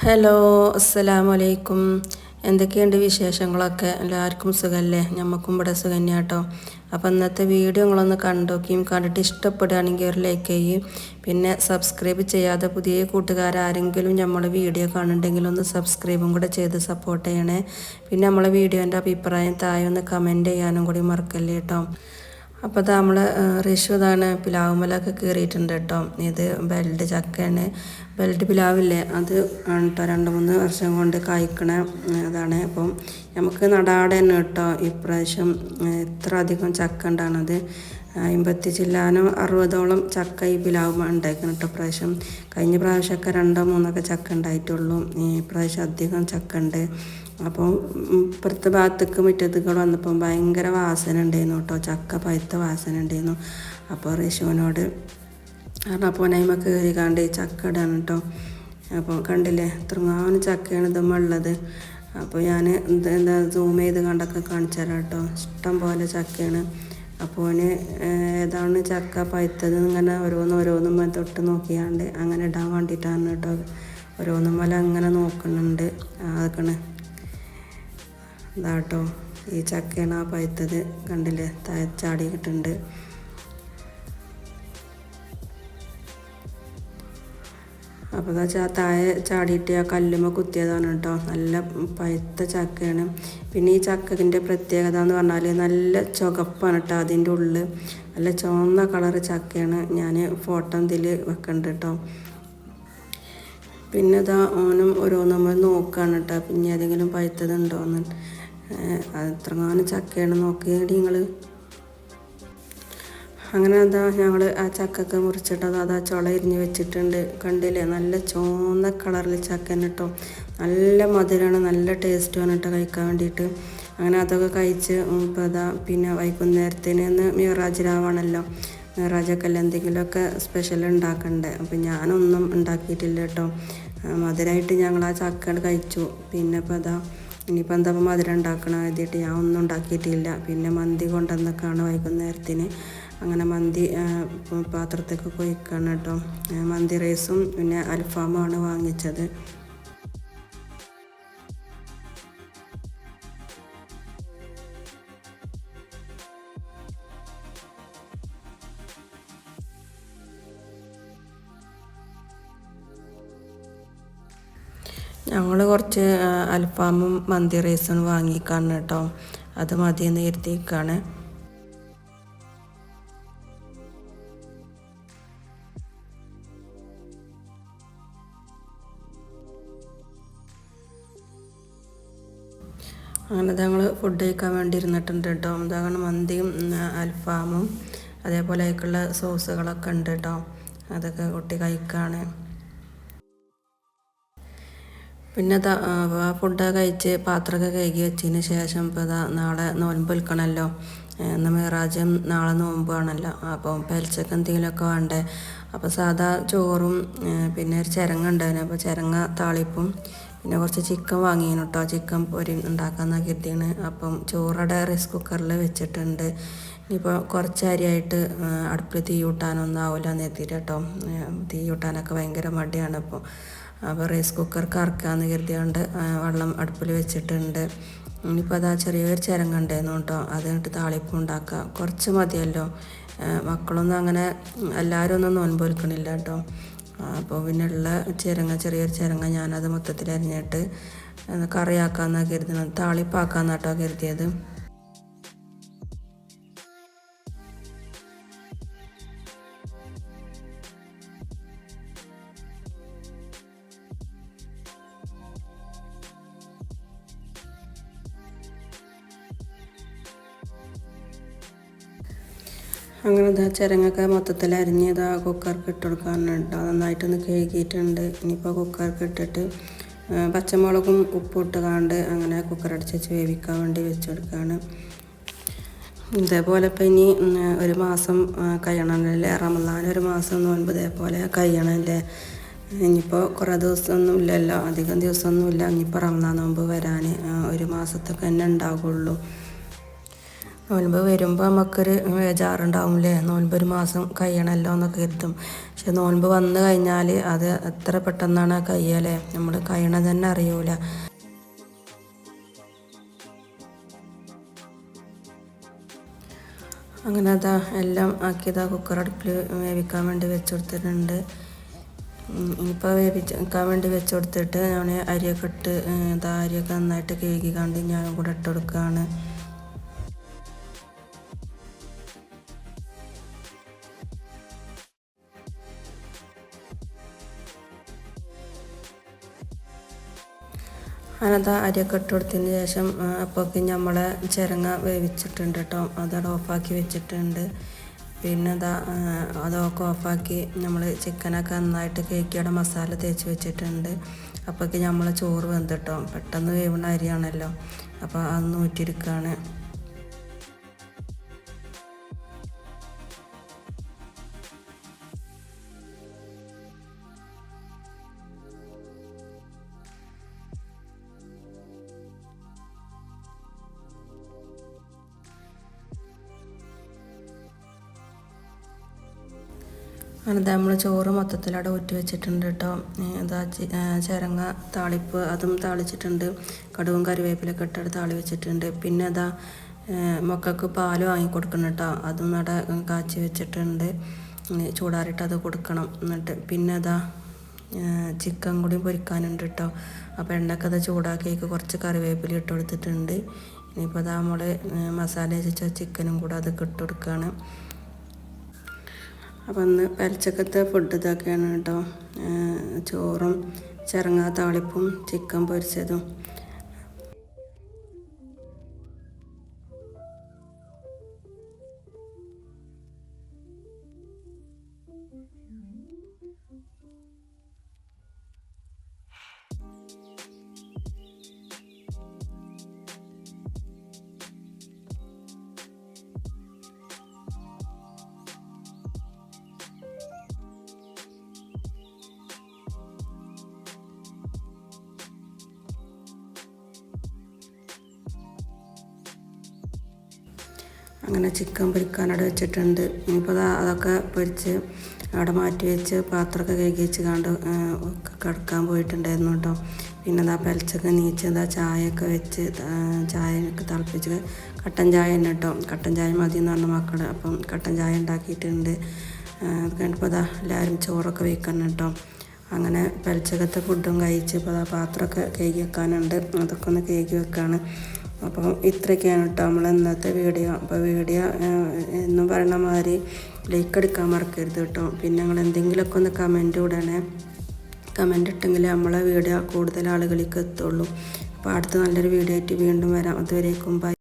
Hello, അസ്സലാമു അലൈക്കും. എന്തൊക്കെയുണ്ട് വിശേഷങ്ങളൊക്കെ? എല്ലാവർക്കും സുഖമല്ലേ? ഞമ്മക്കും ഇവിടെ സുഖം തന്നെയാട്ടോ. അപ്പോൾ ഇന്നത്തെ വീഡിയോ നിങ്ങളൊന്ന് കണ്ടോക്കിയും കണ്ടിട്ട് ഇഷ്ടപ്പെടുകയാണെങ്കിൽ ഒരു ലൈക്ക് ചെയ്യും. പിന്നെ സബ്സ്ക്രൈബ് ചെയ്യാതെ പുതിയ കൂട്ടുകാരാരെങ്കിലും നമ്മളെ വീഡിയോ കാണുന്നുണ്ടെങ്കിൽ ഒന്ന് സബ്സ്ക്രൈബും കൂടെ ചെയ്ത് സപ്പോർട്ട് ചെയ്യണേ. പിന്നെ നമ്മളെ വീഡിയോൻ്റെ അഭിപ്രായം താഴെ ഒന്ന് കമൻറ്റ് ചെയ്യാനും കൂടി മറക്കല്ലേ കേട്ടോ. അപ്പോൾ അത് നമ്മൾ റിഷു ഇതാണ് പിലാവുമ്മലൊക്കെ കയറിയിട്ടുണ്ട് കേട്ടോ. ഇത് ബെൽഡ് ചക്കയാണ്. ബെൽഡ് പിലാവില്ലേ, അത് ആണ് കേട്ടോ 2-3 വർഷം കൊണ്ട് കായ്ക്കണ അതാണ്. അപ്പം നമുക്ക് നടാടെ തന്നെ കേട്ടോ ഇപ്രാവശ്യം ഇത്ര അധികം ചക്ക ഉണ്ടാണത്. 50 ചില്ലാനോ 60ഓളം ചക്ക ഈ പിലാവ് ഉണ്ടായിരിക്കണം കേട്ടോ പ്രാവശ്യം. കഴിഞ്ഞ പ്രാവശ്യമൊക്കെ 2-3 ചക്ക ഉണ്ടായിട്ടുള്ളൂ. ഈ പ്രാവശ്യം അധികം ചക്ക ഉണ്ട്. അപ്പോൾ ഇപ്പുറത്തെ ഭാഗത്തേക്ക് മുറ്റത്തേക്ക് വന്നപ്പോൾ ഭയങ്കര വാസന ഉണ്ടായിരുന്നു കേട്ടോ, ചക്ക പഴുത്ത വാസന ഉണ്ടായിരുന്നു. അപ്പോൾ ഋഷുവിനോട് അപ്പോൾ നൈമ കയറി കണ്ട് ചക്ക ഇടാണ് കേട്ടോ. അപ്പോൾ കണ്ടില്ലേ എത്രങ്ങാനും ചക്കയാണ് ഇതുമുള്ളത്. അപ്പോൾ ഞാൻ എന്താ സൂം ചെയ്ത് കണ്ടൊക്കെ കാണിച്ചു തരാം കേട്ടോ. ഇഷ്ടം പോലെ ചക്കയാണ്. അപ്പോൾ ഏതാണ് ചക്ക പഴുത്തത് ഇങ്ങനെ ഓരോന്നും തൊട്ട് നോക്കിയാണ്ട് അങ്ങനെ ഇടാൻ വേണ്ടിയിട്ടാണ് കേട്ടോ. ഓരോന്നും പോലെ അങ്ങനെ നോക്കുന്നുണ്ട്. അതൊക്കെ ഇതാട്ടോ ഈ ചക്കയാണ് ആ പഴുത്തത്. കണ്ടില്ലേ താഴെ ചാടിയിട്ടുണ്ട്. അപ്പോൾ എന്താ താഴെ ചാടിയിട്ട് ആ കല്ലുമ്മ കുത്തിയതാണ് കേട്ടോ. നല്ല പഴുത്ത ചക്കയാണ്. പിന്നെ ഈ ചക്കൻ്റെ പ്രത്യേകത എന്ന് പറഞ്ഞാൽ നല്ല ചുവപ്പാണ് കേട്ടോ. അതിൻ്റെ ഉള്ളിൽ നല്ല ചുവന്ന കളറ് ചക്കയാണ്. ഞാൻ ഫോട്ടോ ഇതിൽ വെക്കുന്നുണ്ട് കേട്ടോ. പിന്നെ ഇതാ ഓനും നമ്മൾ നോക്കുകയാണ് കേട്ടോ, പിന്നെ ഏതെങ്കിലും പഴുത്തതുണ്ടോയെന്ന്. എത്രങ്ങാനും ചക്കയാണ് നോക്കിയേടി നിങ്ങൾ. അങ്ങനെ അതാ ഞങ്ങൾ ആ ചക്കൊക്കെ മുറിച്ചിട്ടത് അതാ ചുള ഇരിഞ്ഞ് വെച്ചിട്ടുണ്ട്. കണ്ടില്ലേ നല്ല ചുവന്ന കളറിൽ ചക്കൻ കേട്ടോ. നല്ല മധുരമാണ്, നല്ല ടേസ്റ്റുമാണ് കേട്ടോ കഴിക്കാൻ വേണ്ടിയിട്ട്. അങ്ങനെ അതൊക്കെ കഴിച്ച് ഇപ്പോൾ അതാ പിന്നെ വൈകുന്നേരത്തിന് മിറാജ് രാവാണല്ലോ. മിറാജൊക്കെ അല്ല എന്തെങ്കിലുമൊക്കെ സ്പെഷ്യൽ ഉണ്ടാക്കണ്ടേ. അപ്പം ഞാനൊന്നും ഉണ്ടാക്കിയിട്ടില്ല കേട്ടോ. മധുരമായിട്ട് ഞങ്ങൾ ആ ചക്ക കഴിച്ചു. പിന്നെ ഇപ്പോൾ അതാ ഇനിയിപ്പോൾ എന്താ മധുരം ഉണ്ടാക്കണം എഴുതിയിട്ട് ഞാൻ ഒന്നും ഉണ്ടാക്കിയിട്ടില്ല. പിന്നെ മന്തി കൊണ്ടുവന്നൊക്കെയാണ് വൈകുന്നേരത്തിന്. അങ്ങനെ മന്തി പാത്രത്തേക്ക് കൊയ്ക്കാണ് കേട്ടോ. മന്തി റൈസും പിന്നെ അൽഫാമുമാണ് വാങ്ങിച്ചത്. ഞങ്ങൾ കുറച്ച് അൽഫാമും മന്തി റൈസും വാങ്ങിക്കാണ് കേട്ടോ. അത് മതിയെന്ന് കരുതിയിരിക്കുകയാണ്. അങ്ങനെ ഞങ്ങൾ ഫുഡ് കഴിക്കാൻ വേണ്ടി ഇരുന്നിട്ടുണ്ട് കേട്ടോ. ഇതാണ് മന്തിയും അൽഫാമും അതേപോലെ അതിലേക്കുള്ള സോസുകളൊക്കെ ഉണ്ട് കേട്ടോ. അതൊക്കെ കൂട്ടി കഴിക്കുകയാണ്. പിന്നെ ആ ഫുഡൊക്കെ കഴിച്ച് പാത്രമൊക്കെ കഴുകി വെച്ചതിന് ശേഷം ഇപ്പോൾ നാളെ നോൻപ് വിൽക്കണമല്ലോ. ഇന്ന് മിറാജും നാളെ നോമ്പാണല്ലോ. അപ്പോൾ പെലച്ചക്ക് എന്തെങ്കിലുമൊക്കെ വേണ്ടേ. അപ്പോൾ സാധാ ചോറും പിന്നെ ഒരു ചിരങ്ങ ഉണ്ടായിരുന്നു. അപ്പോൾ ചിരങ്ങ താളിപ്പും പിന്നെ കുറച്ച് ചിക്കൻ വാങ്ങിയിരുന്നു കേട്ടോ. ചിക്കൻ പൊരി ഉണ്ടാക്കാമെന്നൊക്കെ കരുതിയാണ്. അപ്പം ചോറയുടെ റൈസ് കുക്കറിൽ വെച്ചിട്ടുണ്ട്. ഇനിയിപ്പോൾ കുറച്ച് അരിയായിട്ട് അടുപ്പിൽ തീ കൂട്ടാനൊന്നും ആവില്ല എന്ന് കരുതിയിട്ട് കേട്ടോ. തീ കൂട്ടാനൊക്കെ ഭയങ്കര മടിയാണ് ഇപ്പോൾ. അപ്പോൾ റൈസ് കുക്കർക്ക് അറക്കാമെന്ന് കരുതിയാണ്ട് വെള്ളം അടുപ്പിൽ വെച്ചിട്ടുണ്ട്. ഇനിയിപ്പോൾ അതാ ചെറിയൊരു ചിരങ്ങ ഉണ്ടായിരുന്നു കേട്ടോ. അത് കഴിഞ്ഞിട്ട് താളിപ്പ് ഉണ്ടാക്കുക. കുറച്ച് മതിയല്ലോ. മക്കളൊന്നും അങ്ങനെ എല്ലാവരും ഒന്നും നോൻപ് വെക്കണില്ല കേട്ടോ. അപ്പോൾ പിന്നെ ഉള്ള ചെറിയൊരു ചിരങ്ങ ഞാനത് മൊത്തത്തിൽ അരിഞ്ഞിട്ട് കറിയാക്കാമെന്നാണ് കരുതുന്നത്. താളിപ്പാക്കാമെന്ന് കേട്ടോ കരുതിയത്. അങ്ങനെ ഇതാ ചിരങ്ങൊക്കെ മൊത്തത്തിൽ അരിഞ്ഞ് ഇതാ കുക്കർക്ക് ഇട്ട് കൊടുക്കാനുണ്ട്. നന്നായിട്ടൊന്ന് കഴുകിയിട്ടുണ്ട്. ഇനിയിപ്പോൾ കുക്കർക്ക് ഇട്ടിട്ട് പച്ചമുളകും ഉപ്പും ഇട്ടുകാണ്ട് അങ്ങനെ കുക്കറടിച്ച് വേവിക്കാൻ വേണ്ടി വെച്ച് കൊടുക്കുകയാണ്. ഇതേപോലെ ഇപ്പം ഇനി 1 മാസം കഴിയണമല്ലേ. റമദാൻ 1 മാസം നോൻപ് ഇതേപോലെ കഴിയണമല്ലേ. ഇനിയിപ്പോൾ കുറേ ദിവസമൊന്നും ഇല്ലല്ലോ, അധികം ദിവസമൊന്നുമില്ല. ഇനിയിപ്പോൾ റമദാൻ നോമ്പ് വരാൻ 1 മാസത്തൊക്കെ തന്നെ ഉണ്ടാവുകയുള്ളൂ. നോൻപ് വരുമ്പോൾ നമുക്കൊരു ബേജാറുണ്ടാവില്ലേ, നോൻപ് ഒരു മാസം കഴിയണമല്ലോ എന്നൊക്കെ കരുതും. പക്ഷെ നോൻപ് വന്നു കഴിഞ്ഞാൽ അത് എത്ര പെട്ടെന്നാണ് കഴിയല്ലേ, നമ്മൾ കഴിയണത് തന്നെ അറിയൂല. അങ്ങനെ അതാ എല്ലാം ആക്കിയതാ കുക്കർ അടുപ്പിൽ വേവിക്കാൻ വേണ്ടി വെച്ച് കൊടുത്തിട്ടുണ്ട്. ഇനിയിപ്പോൾ വേവിക്കാൻ വേണ്ടി വെച്ച് കൊടുത്തിട്ട് ഞാൻ അരിയൊക്കെ ഇട്ട് അരിയൊക്കെ നന്നായിട്ട് കഴുകി കണ്ട് ഞാനും കൂടെ ഇട്ട് കൊടുക്കുകയാണ്. അതിനകത്ത് അരിയൊക്കെ ഇട്ട് കൊടുത്തതിന് ശേഷം അപ്പോഴേക്ക് നമ്മളെ ചിരങ്ങ വേവിച്ചിട്ടുണ്ട് കേട്ടോ, അതവിടെ ഓഫാക്കി വെച്ചിട്ടുണ്ട്. പിന്നെ അതൊക്കെ ഓഫാക്കി നമ്മൾ ചിക്കനൊക്കെ നന്നായിട്ട് കേക്കിയുടെ മസാല തേച്ച് വെച്ചിട്ടുണ്ട്. അപ്പോഴേക്ക് നമ്മൾ ചോറ് വെന്തിട്ടോ, പെട്ടെന്ന് വേവുന്ന അരിയാണല്ലോ, അപ്പോൾ അത് ഊറ്റിയെടുക്കുകയാണ്. അങ്ങനെ നമ്മൾ ചോറ് മൊത്തത്തിൽ അവിടെ ഊറ്റി വെച്ചിട്ടുണ്ട് കേട്ടോ. ചിരങ്ങ താളിപ്പ് അതും താളിച്ചിട്ടുണ്ട്, കടുവും കറിവേപ്പിലൊക്കെ ഇട്ടിട്ട് താളി വെച്ചിട്ടുണ്ട്. പിന്നെ മക്കൾക്ക് പാല് വാങ്ങി കൊടുക്കണം കേട്ടോ, അതും അവിടെ കാച്ചി വെച്ചിട്ടുണ്ട്, ചൂടാറിയിട്ട് അത് കൊടുക്കണം. എന്നിട്ട് പിന്നെ ചിക്കൻ കൂടി പൊരിക്കാനുണ്ട് കേട്ടോ. അപ്പോൾ എണ്ണയൊക്കെ ചൂടാക്കിയേക്ക് കുറച്ച് കറിവേപ്പില ഇട്ട് കൊടുത്തിട്ടുണ്ട്. ഇനിയിപ്പോൾ നമ്മൾ മസാല വെച്ച ചിക്കനും കൂടെ അതൊക്കെ ഇട്ട് കൊടുക്കുകയാണ്. അപ്പം അന്ന് പെലച്ചക്കത്തെ ഫുഡ് ഇതൊക്കെയാണ് കേട്ടോ, ചോറും ചിരങ്ങ താളിപ്പും ചിക്കൻ പൊരിച്ചതും. അങ്ങനെ ചിക്കൻ പൊരിക്കാൻ അവിടെ വെച്ചിട്ടുണ്ട്. ഇനിയിപ്പോൾ അതൊക്കെ പൊരിച്ച് അവിടെ മാറ്റി വെച്ച് പാത്രമൊക്കെ കഴുകി വെച്ച് കിടക്കാൻ പോയിട്ടുണ്ടായിരുന്നു കേട്ടോ. പിന്നെ പെലച്ചൊക്കെ നീച്ച് ചായയൊക്കെ വെച്ച് ചായയൊക്കെ തിളപ്പിച്ച് കട്ടൻ ചായ തന്നെ കേട്ടോ, കട്ടൻ ചായ മതി എന്ന് പറഞ്ഞ മക്കൾ, അപ്പം കട്ടൻ ചായ ഉണ്ടാക്കിയിട്ടുണ്ട്. അത് കഴിഞ്ഞപ്പോൾ എല്ലാവരും ചോറൊക്കെ വയ്ക്കണം കേട്ടോ. അങ്ങനെ പെലച്ചക്കത്തെ ഫുഡും കഴിച്ച് ഇപ്പോൾ പാത്രമൊക്കെ കഴുകി വെക്കാനുണ്ട്, അതൊക്കെ ഒന്ന് കഴുകി വെക്കുകയാണ്. അപ്പോൾ ഇത്രയൊക്കെയാണ് കേട്ടോ നമ്മൾ ഇന്നത്തെ വീഡിയോ. അപ്പോൾ വീഡിയോ എന്നും പറയണ മാതിരി ലൈക്ക് അടിക്കാൻ മറക്കരുത് കേട്ടോ. പിന്നെ നിങ്ങൾ എന്തെങ്കിലുമൊക്കെ ഒന്ന് കമൻറ്റ് ഇടണേ, കമൻറ്റ് ഇട്ടെങ്കിൽ നമ്മളെ വീഡിയോ കൂടുതൽ ആളുകളിലേക്ക് എത്തുള്ളൂ. അപ്പോൾ അടുത്ത നല്ലൊരു വീഡിയോ ആയിട്ട് വീണ്ടും വരാം. അതുവരേക്കും ബൈ.